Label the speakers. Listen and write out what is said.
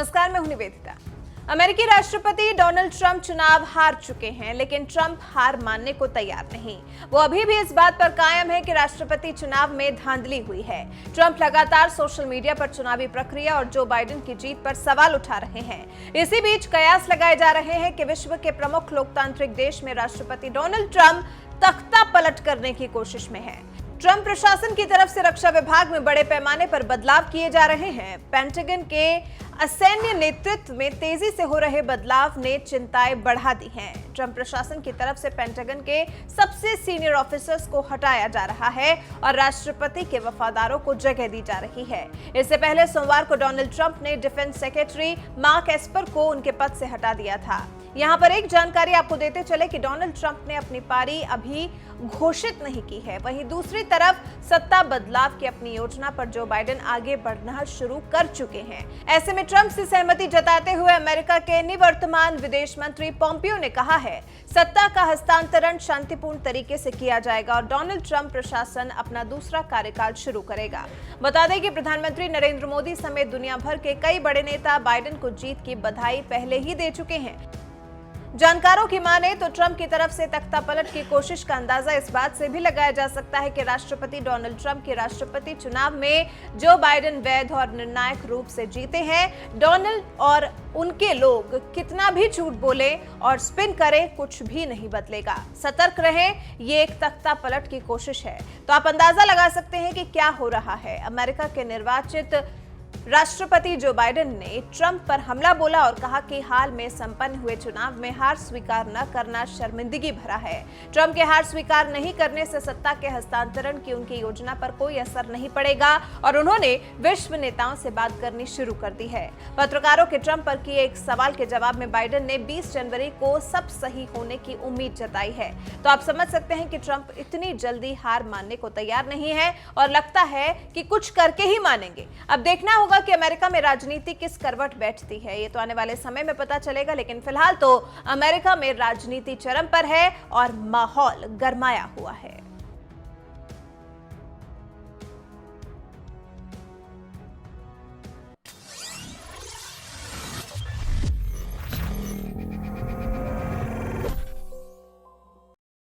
Speaker 1: नमस्कार, मैं हूं निवेदिता। अमेरिकी राष्ट्रपति डोनाल्ड ट्रंप चुनाव हार चुके हैं, लेकिन ट्रंप हार मानने को तैयार नहीं। वो अभी भी इस बात पर कायम है कि राष्ट्रपति चुनाव में धांधली हुई है। ट्रंप लगातार सोशल मीडिया पर चुनावी प्रक्रिया और जो बाइडेन की जीत पर सवाल उठा रहे हैं। इसी बीच कयास लगाए जा रहे हैं कि विश्व के प्रमुख लोकतांत्रिक देश में राष्ट्रपति डोनाल्ड ट्रंप तख्ता पलट करने की कोशिश में है। ट्रंप प्रशासन की तरफ से रक्षा विभाग में बड़े पैमाने पर बदलाव किए जा रहे हैं। पेंटागन के असैन्य नेतृत्व में तेजी से हो रहे बदलाव ने चिंताएं बढ़ा दी हैं। ट्रंप प्रशासन की तरफ से पेंटागन के सबसे सीनियर ऑफिसर्स को हटाया जा रहा है और राष्ट्रपति के वफादारों को जगह दी जा रही है। इससे पहले सोमवार को डोनाल्ड ट्रंप ने डिफेंस सेक्रेटरी मार्क एस्पर को उनके पद से हटा दिया था। यहां पर एक जानकारी आपको देते चले कि डोनाल्ड ट्रंप ने अपनी पारी अभी घोषित नहीं की है। वहीं दूसरी तरफ सत्ता बदलाव की अपनी योजना पर जो बाइडेन आगे बढ़ना शुरू कर चुके हैं। ऐसे में ट्रंप से सहमति जताते हुए अमेरिका के निवर्तमान विदेश मंत्री पोम्पियो ने कहा है, सत्ता का हस्तांतरण शांतिपूर्ण तरीके से किया जाएगा और डोनाल्ड ट्रंप प्रशासन अपना दूसरा कार्यकाल शुरू करेगा। बता दें कि प्रधानमंत्री नरेंद्र मोदी समेत दुनिया भर के कई बड़े नेता बाइडेन को जीत की बधाई पहले ही दे चुके हैं। जानकारों की माने तो ट्रंप की तरफ से तख्ता पलट की कोशिश का अंदाजा इस बात से भी लगाया जा सकता है कि राष्ट्रपति डोनाल्ड ट्रंप के राष्ट्रपति चुनाव में जो बाइडेन वैध और निर्णायक रूप से जीते हैं, डोनाल्ड और उनके लोग कितना भी झूठ बोले और स्पिन करें, कुछ भी नहीं बदलेगा। सतर्क रहें, ये एक तख्ता पलट की कोशिश है। तो आप अंदाजा लगा सकते हैं कि क्या हो रहा है। अमेरिका के निर्वाचित राष्ट्रपति जो बाइडेन ने ट्रंप पर हमला बोला और कहा कि हाल में संपन्न हुए चुनाव में हार स्वीकार न करना शर्मिंदगी भरा है। ट्रंप के हार स्वीकार नहीं करने से सत्ता के हस्तांतरण की उनकी योजना पर कोई असर नहीं पड़ेगा और उन्होंने विश्व नेताओं से बात करनी शुरू कर दी है। पत्रकारों के ट्रंप पर किए एक सवाल के जवाब में बाइडेन ने 20 जनवरी को सब सही होने की उम्मीद जताई है। तो आप समझ सकते हैं कि ट्रंप इतनी जल्दी हार मानने को तैयार नहीं है और लगता है कि कुछ करके ही मानेंगे। अब देखना होगा कि अमेरिका में राजनीति किस करवट बैठती है। ये तो आने वाले समय में पता चलेगा, लेकिन फिलहाल तो अमेरिका में राजनीति चरम पर है और माहौल गरमाया हुआ है।